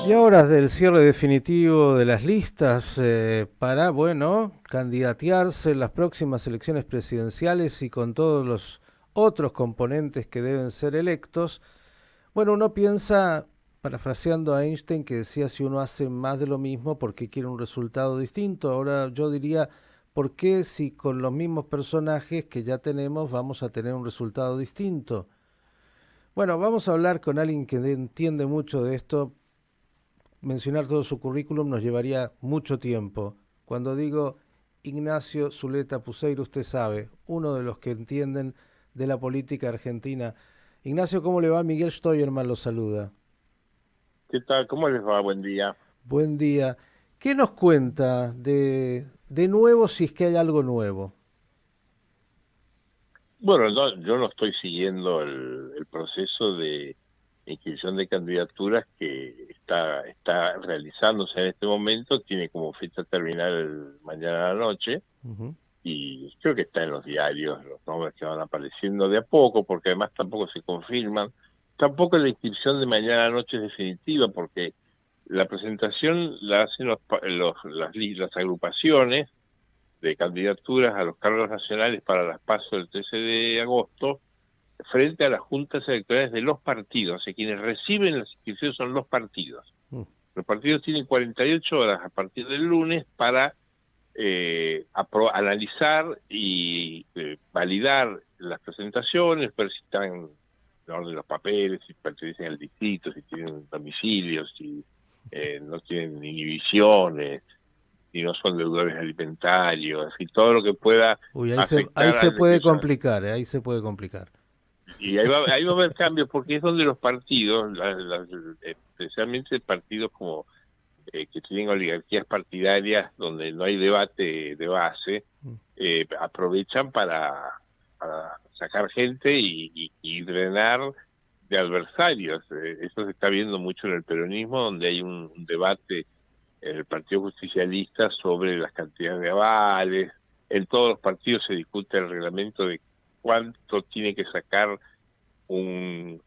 Y ahora del cierre definitivo de las listas para, bueno, candidatearse en las próximas elecciones presidenciales y con todos los otros componentes que deben ser electos, bueno, uno piensa, parafraseando a Einstein, que decía si uno hace más de lo mismo, ¿por qué quiere un resultado distinto? Ahora yo diría, ¿por qué si con los mismos personajes que ya tenemos vamos a tener un resultado distinto? Bueno, vamos a hablar con alguien que entiende mucho de esto. Mencionar todo su currículum nos llevaría mucho tiempo. Cuando digo Ignacio Zuleta Puceiro, usted sabe, uno de los que entienden de la política argentina. Ignacio, ¿cómo le va? Miguel Steuermann lo saluda. ¿Qué tal? ¿Cómo les va? Buen día. Buen día. ¿Qué nos cuenta de nuevo si es que hay algo nuevo? Bueno, yo no estoy siguiendo el proceso de inscripción de candidaturas que está realizándose en este momento. Tiene como fecha terminal mañana a la noche Ujú. y creo que está en los diarios los nombres que van apareciendo de a poco, porque además tampoco se confirman. Tampoco la inscripción de mañana a la noche es definitiva, porque la presentación la hacen las agrupaciones de candidaturas a los cargos nacionales para las PASO del 13 de agosto frente a las juntas electorales de los partidos. O sea, quienes reciben las inscripciones son los partidos. Mm. Los partidos tienen 48 horas a partir del lunes para analizar y validar las presentaciones, ver si están en orden los papeles, si pertenecen al distrito, si tienen domicilios, si no tienen inhibiciones, y no son deudores alimentarios, y todo lo que pueda Uy, ahí afectar a se la puede inscripción. complicar, ahí se puede complicar. Y ahí va a haber cambios, porque es donde los partidos, especialmente partidos como que tienen oligarquías partidarias, donde no hay debate de base, Mm. aprovechan para sacar gente y drenar de adversarios. Eso se está viendo mucho en el peronismo, donde hay un debate en el Partido Justicialista sobre las cantidades de avales. En todos los partidos se discute el reglamento de cuánto tiene que sacar un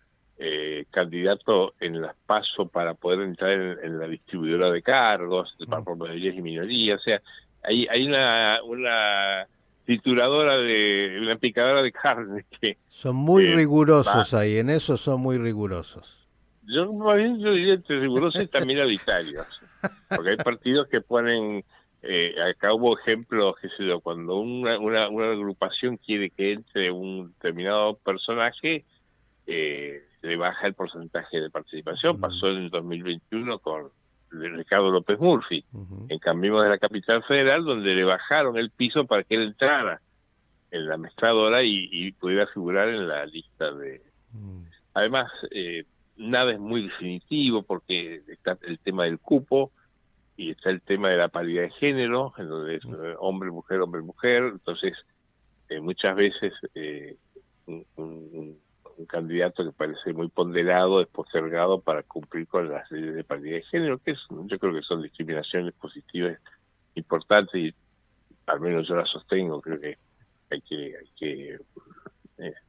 candidato en las PASO para poder entrar en la distribuidora de cargos, para Mm. por mayorías y minorías. O sea, hay una trituradora una picadora de carne que Son muy va. rigurosos ahí, en eso son muy rigurosos. Yo más bien yo diría entre rigurosos y también arbitrarios, porque hay partidos que ponen, acá hubo ejemplos, qué sé yo, cuando una agrupación quiere que entre un determinado personaje, le baja el porcentaje de participación. Mm. Pasó en el 2021 con Ricardo López Murphy, Ujú. en Cambiemos de la Capital Federal, donde le bajaron el piso para que él entrara en la mezcladora y pudiera figurar en la lista de... Mm. Además, nada es muy definitivo porque está el tema del cupo y está el tema de la paridad de género, en donde es Mm. hombre, mujer. Entonces, muchas veces un candidato que parece muy ponderado es postergado para cumplir con las leyes de paridad de género, que yo creo que son discriminaciones positivas importantes y al menos yo las sostengo. Creo que hay que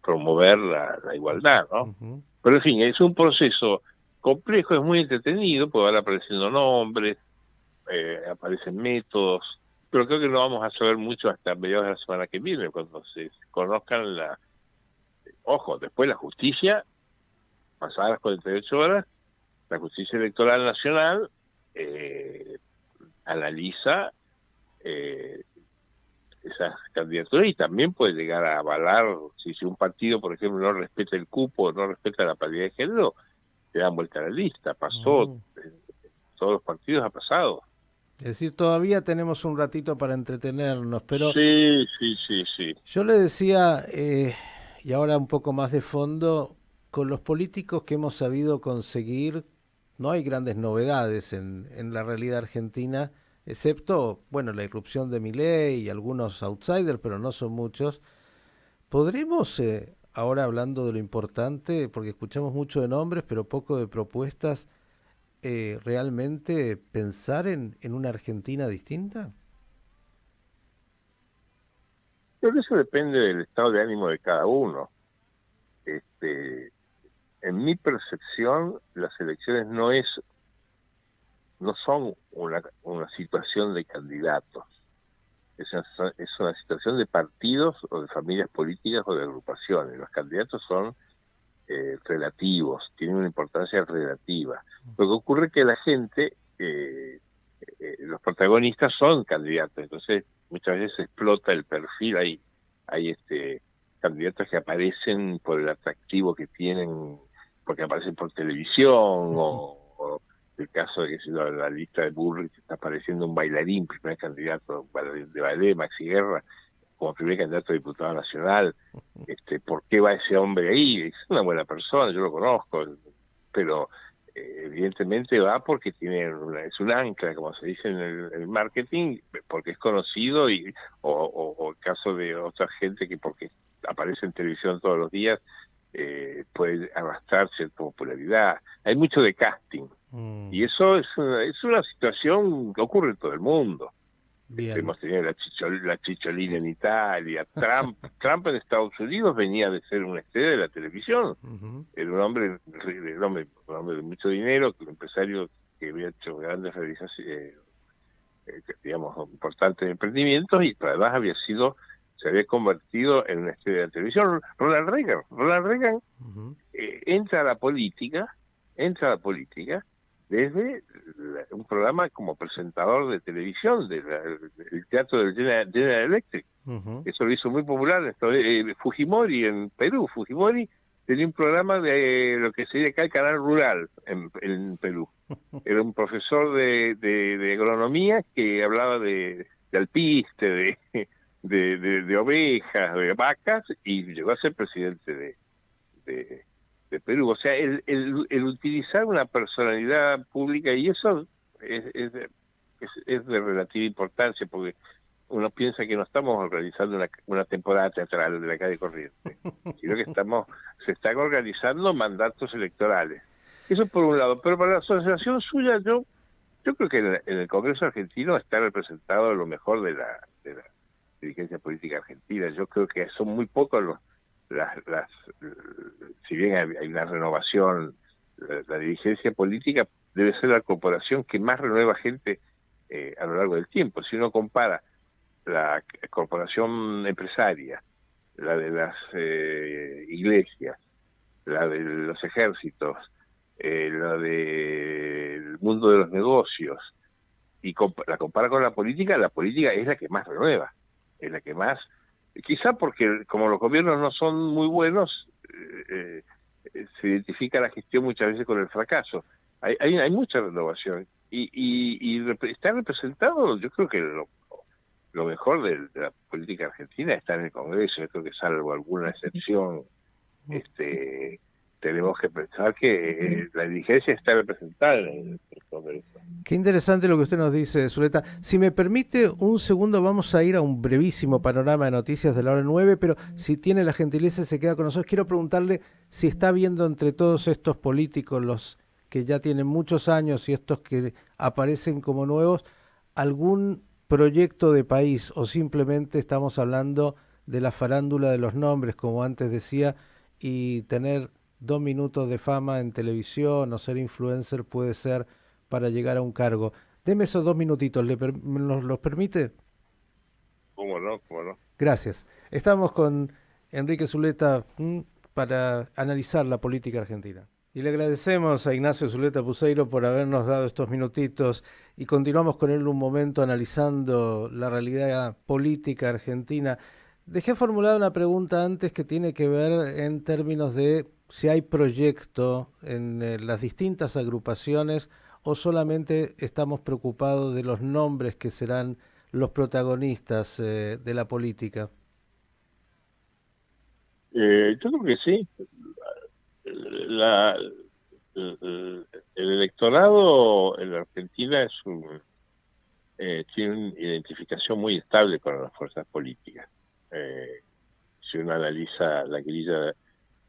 promover la igualdad, ¿no? Ujú. Pero en fin, es un proceso complejo, es muy entretenido, porque van apareciendo nombres, aparecen métodos, pero creo que no vamos a saber mucho hasta mediados de la semana que viene, cuando se conozcan Ojo, después la justicia, pasadas las 48 horas, la justicia electoral nacional eh, analiza eh, esas candidaturas y también puede llegar a avalar, si un partido, por ejemplo, no respeta el cupo, no respeta la paridad de género, te dan vuelta a la lista. Pasó, Mm. todos los partidos ha pasado. Es decir, todavía tenemos un ratito para entretenernos, pero Sí, sí, sí, sí. yo le decía, y ahora un poco más de fondo, con los políticos que hemos sabido conseguir, no hay grandes novedades en la realidad argentina, excepto, bueno, la irrupción de Milei y algunos outsiders, pero no son muchos. ¿Podremos, ahora hablando de lo importante, porque escuchamos mucho de nombres, pero poco de propuestas, realmente pensar en una Argentina distinta? Pero eso depende del estado de ánimo de cada uno. Este, en mi percepción, las elecciones no es no son una situación de candidatos, es una situación de partidos o de familias políticas o de agrupaciones. Los candidatos son relativos, tienen una importancia relativa. Lo que ocurre es que la gente, los protagonistas son candidatos, entonces muchas veces se explota el perfil, hay candidatos que aparecen por el atractivo que tienen, porque aparecen por televisión, o el caso de que si la lista de Bullrich está apareciendo un bailarín, primer candidato de ballet, Maxi Guerra, como primer candidato a diputado nacional. ¿Por qué va ese hombre ahí? Es una buena persona, yo lo conozco, pero evidentemente va porque es un ancla, como se dice en el marketing, porque es conocido, o el caso de otra gente que porque aparece en televisión todos los días puede arrastrar cierta popularidad. Hay mucho de casting, y eso es una situación que ocurre en todo el mundo. Bien. Hemos tenido la Chicholina en Italia, Trump en Estados Unidos venía de ser una estrella de la televisión. Era un hombre de mucho dinero, un empresario que había hecho grandes realizaciones, digamos, importantes emprendimientos, y además se había convertido en una estrella de la televisión. Ronald Reagan entra a la política desde un programa como presentador de televisión del teatro del General Electric. Eso lo hizo muy popular. Fujimori en Perú. Fujimori tenía un programa de lo que sería acá el canal rural en Perú. Era un profesor de agronomía que hablaba de alpiste, de ovejas, de vacas, y llegó a ser presidente de Perú. O sea, el utilizar una personalidad pública, y eso es de relativa importancia, porque uno piensa que no estamos organizando una temporada teatral de la calle Corrientes, sino que se están organizando mandatos electorales. Eso por un lado, pero para la asociación suya, yo creo que en el Congreso argentino está representado lo mejor de la dirigencia política argentina. Yo creo que son muy pocos si bien hay una renovación, la dirigencia política debe ser la corporación que más renueva gente a lo largo del tiempo. Si uno compara la corporación empresaria, la de las iglesias, la de los ejércitos, la del mundo de los negocios, y la compara con la política es la que más renueva, es la que más, quizá porque como los gobiernos no son muy buenos, se identifica la gestión muchas veces con el fracaso. Hay mucha renovación, y está representado, yo creo que lo mejor de la política argentina está en el Congreso. Yo creo que salvo alguna excepción, tenemos que pensar que la dirigencia está representada en el Congreso. Qué interesante lo que usted nos dice, Zuleta. Si me permite un segundo, vamos a ir a un brevísimo panorama de noticias de la hora 9, pero si tiene la gentileza y se queda con nosotros, quiero preguntarle si está viendo entre todos estos políticos, los que ya tienen muchos años y estos que aparecen como nuevos, algún proyecto de país, o simplemente estamos hablando de la farándula de los nombres, como antes decía, y tener 2 minutos de fama en televisión o ser influencer puede ser para llegar a un cargo. Deme esos 2 minutitos, ¿nos los permite? ¿Cómo no? ¿Cómo no? Gracias. Estamos con Enrique Zuleta para analizar la política argentina. Y le agradecemos a Ignacio Zuleta Puceiro por habernos dado estos minutitos, y continuamos con él un momento analizando la realidad política argentina. Dejé formulada una pregunta antes que tiene que ver en términos de si hay proyecto en las distintas agrupaciones, o solamente estamos preocupados de los nombres que serán los protagonistas de la política. Yo creo que sí. La, el electorado en la Argentina tiene una identificación muy estable con las fuerzas políticas. Si uno analiza la grilla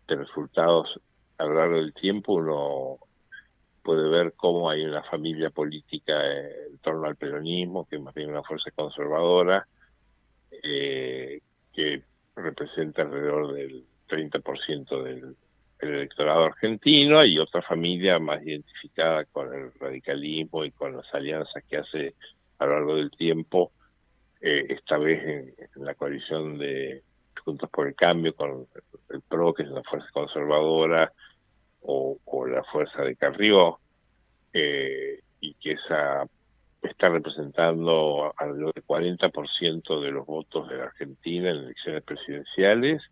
de resultados a lo largo del tiempo, uno puede ver cómo hay una familia política en torno al peronismo, que es más bien una fuerza conservadora, que representa alrededor del 30% el electorado argentino, y otra familia más identificada con el radicalismo y con las alianzas que hace a lo largo del tiempo, esta vez en la coalición de Juntos por el Cambio con el PRO, que es una fuerza conservadora, o la fuerza de Carrió, y que esa está representando alrededor del 40% de los votos de la Argentina en elecciones presidenciales,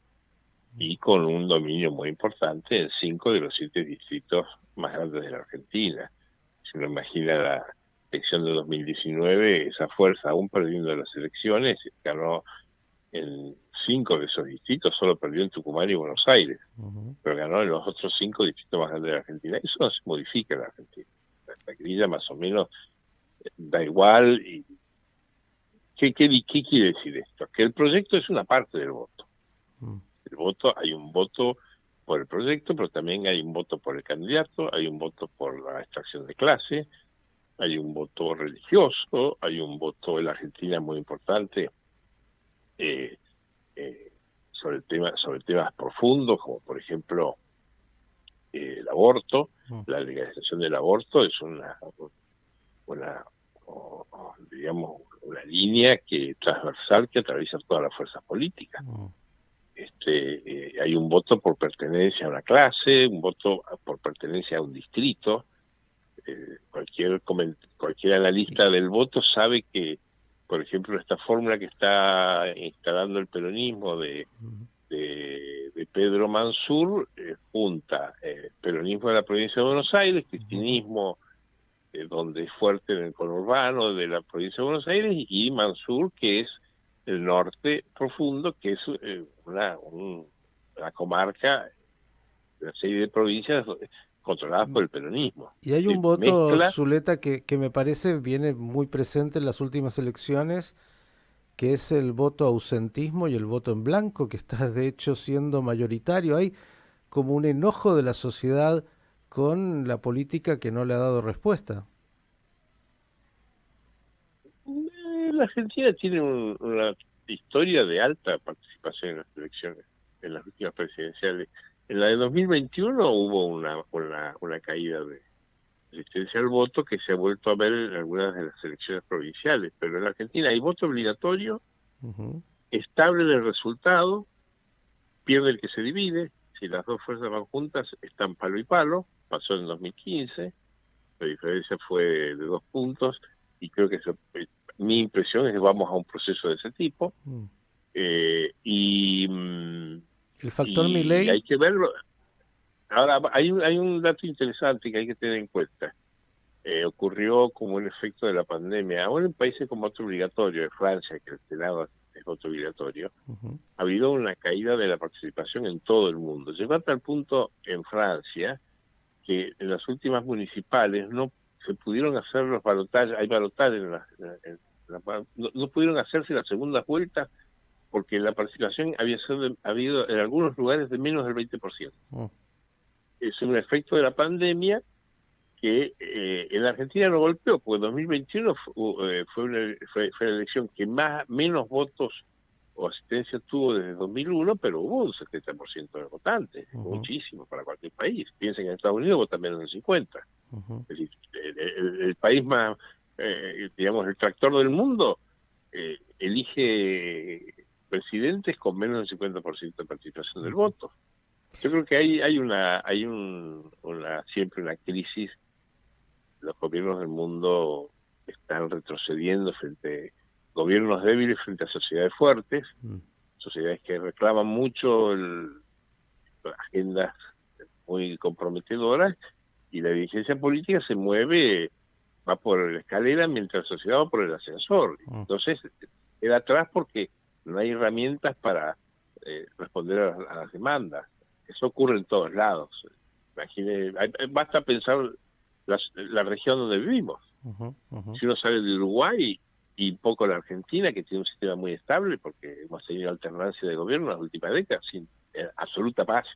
y con un dominio muy importante en 5 de los 7 distritos más grandes de la Argentina. Si uno imagina la elección de 2019, esa fuerza, aún perdiendo las elecciones, ganó en 5 de esos distritos, solo perdió en Tucumán y Buenos Aires, pero ganó en los otros 5 distritos más grandes de la Argentina. Eso no se modifica en la Argentina. La grilla más o menos da igual. Y ¿qué quiere decir esto? Que el proyecto es una parte del voto. El voto, hay un voto por el proyecto, pero también hay un voto por el candidato, hay un voto por la extracción de clase, hay un voto religioso, hay un voto en la Argentina muy importante eh, sobre temas profundos, como por ejemplo el aborto. La legalización del aborto es digamos, una línea transversal que atraviesa todas las fuerzas políticas. Hay un voto por pertenencia a una clase, un voto por pertenencia a un distrito. Cualquier analista del voto sabe que, por ejemplo, esta fórmula que está instalando el peronismo de Pedro Mansur junta peronismo de la provincia de Buenos Aires, cristianismo donde es fuerte en el conurbano de la provincia de Buenos Aires, y Mansur, que es el norte profundo, que es una comarca, una serie de provincias controladas por el peronismo. Y hay un voto, Zuleta, que me parece viene muy presente en las últimas elecciones, que es el voto ausentismo y el voto en blanco, que está de hecho siendo mayoritario. Hay como un enojo de la sociedad con la política que no le ha dado respuesta. La Argentina tiene una historia de alta participación en las elecciones, en las últimas presidenciales. En la de 2021 hubo una caída de asistencia al voto que se ha vuelto a ver en algunas de las elecciones provinciales, pero en la Argentina hay voto obligatorio, estable en el resultado, pierde el que se divide. Si las dos fuerzas van juntas, están palo y palo. Pasó en 2015, la diferencia fue de 2 puntos, y creo que mi impresión es que vamos a un proceso de ese tipo. El factor Milei. Hay que verlo. Ahora, hay un dato interesante que hay que tener en cuenta. Ocurrió como un efecto de la pandemia. Ahora en países como voto obligatorio, de Francia, que el Senado es voto obligatorio, ha habido una caída de la participación en todo el mundo. Llegó hasta el punto en Francia que en las últimas municipales no se pudieron hacer los balotajes, hay balotajes no pudieron hacerse las segundas vueltas porque la participación había habido en algunos lugares de menos del 20%. Es un efecto de la pandemia que en la Argentina lo golpeó, porque 2021 fue la elección que menos votos o asistencia tuvo desde 2001, pero hubo un 70% de votantes, muchísimo para cualquier país. Piensen que en Estados Unidos votan menos del 50%. Es decir, el país más, digamos, el tractor del mundo, elige presidentes con menos del 50% de participación del voto. Yo creo que hay siempre una crisis. Los gobiernos del mundo están retrocediendo frente a gobiernos débiles frente a sociedades fuertes, sociedades que reclaman mucho agendas muy comprometedoras, y la dirigencia política se mueve, va por la escalera mientras la sociedad va por el ascensor. Entonces queda atrás porque no hay herramientas para responder a las demandas. Eso ocurre en todos lados. Basta pensar la región donde vivimos. Si uno sale de Uruguay y un poco la Argentina, que tiene un sistema muy estable, porque hemos tenido alternancia de gobierno en las últimas décadas, sin absoluta paz.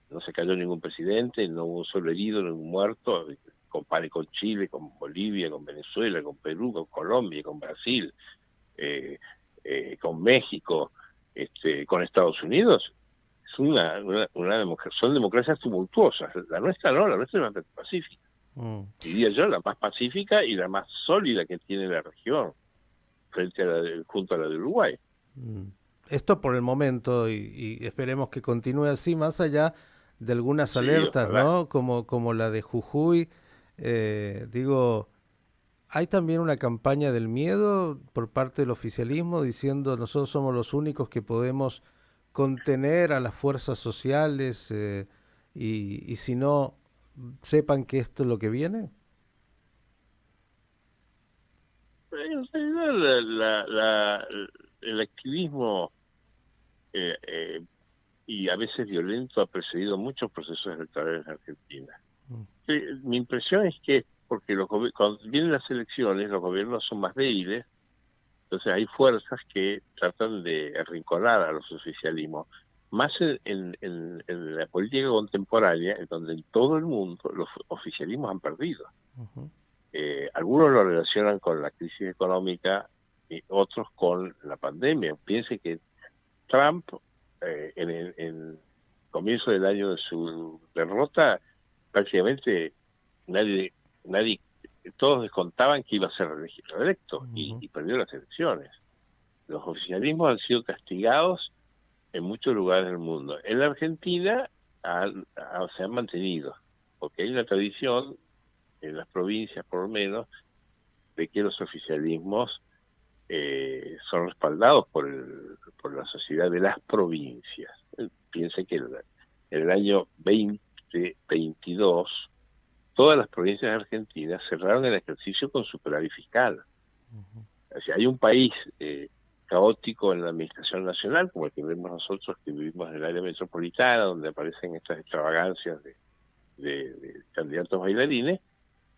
No se cayó ningún presidente, no hubo un solo herido, ningún muerto. Compare con Chile, con Bolivia, con Venezuela, con Perú, con Colombia, con Brasil, con México, con Estados Unidos. es son democracias tumultuosas. La nuestra no, la nuestra es bastante pacífica. Diría yo, la más pacífica y la más sólida que tiene la región, frente a junto a la de Uruguay. Esto por el momento, y esperemos que continúe así, más allá de algunas Sí, alertas, ojalá. ¿no? Como la de Jujuy. Digo, hay también una campaña del miedo por parte del oficialismo diciendo nosotros somos los únicos que podemos contener a las fuerzas sociales, y si no, sepan que esto es lo que viene. En realidad, el activismo y a veces violento ha precedido muchos procesos electorales en Argentina. Sí, mi impresión es que porque cuando vienen las elecciones los gobiernos son más débiles, entonces hay fuerzas que tratan de arrinconar a los oficialismos. Más en la política contemporánea, en donde en todo el mundo los oficialismos han perdido. Algunos lo relacionan con la crisis económica y otros con la pandemia. Piense que Trump, en el comienzo del año de su derrota, prácticamente nadie, nadie, todos descontaban que iba a ser reelecto y perdió las elecciones. Los oficialismos han sido castigados en muchos lugares del mundo. En la Argentina se han mantenido, porque hay una tradición en las provincias, por lo menos, de que los oficialismos son respaldados por la sociedad de las provincias. Piense que en el año 2022 todas las provincias argentinas cerraron el ejercicio con superávit fiscal. O sea, hay un país caótico en la administración nacional, como el que vemos nosotros que vivimos en el área metropolitana, donde aparecen estas extravagancias de candidatos bailarines,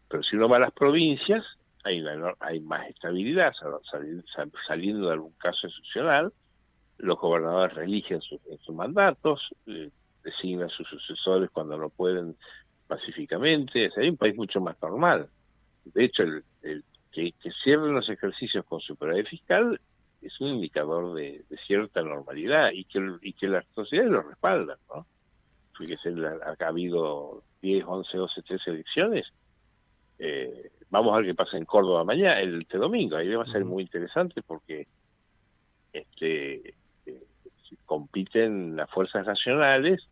pero si uno va a las provincias, hay más estabilidad, saliendo de algún caso excepcional, los gobernadores reeligen en sus mandatos, designan sus sucesores cuando no pueden pacíficamente. Hay un país mucho más normal. De hecho, que cierren los ejercicios con superávit fiscal es un indicador de cierta normalidad y que las sociedades lo respaldan, ¿no? Fíjese, ha habido 10, 11, 12, 13 elecciones. Vamos a ver qué pasa en Córdoba mañana, este domingo. Ahí va a ser muy interesante porque compiten las fuerzas nacionales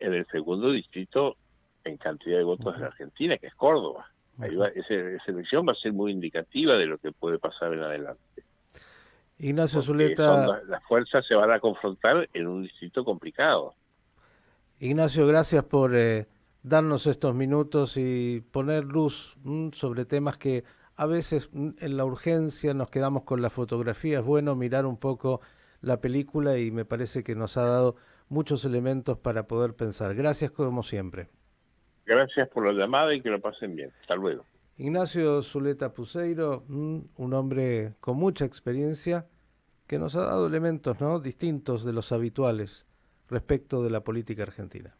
en el segundo distrito en cantidad de votos de la Argentina, que es Córdoba. Ahí esa elección va a ser muy indicativa de lo que puede pasar en adelante. Ignacio Porque Zuleta. las fuerzas se van a confrontar en un distrito complicado. Ignacio, gracias por darnos estos minutos y poner luz sobre temas que a veces en la urgencia nos quedamos con la fotografía. Es bueno mirar un poco la película y me parece que nos ha dado muchos elementos para poder pensar. Gracias como siempre. Gracias por la llamada y que lo pasen bien. Hasta luego. Ignacio Zuleta Puseiro, un hombre con mucha experiencia que nos ha dado elementos, ¿no?, distintos de los habituales respecto de la política argentina.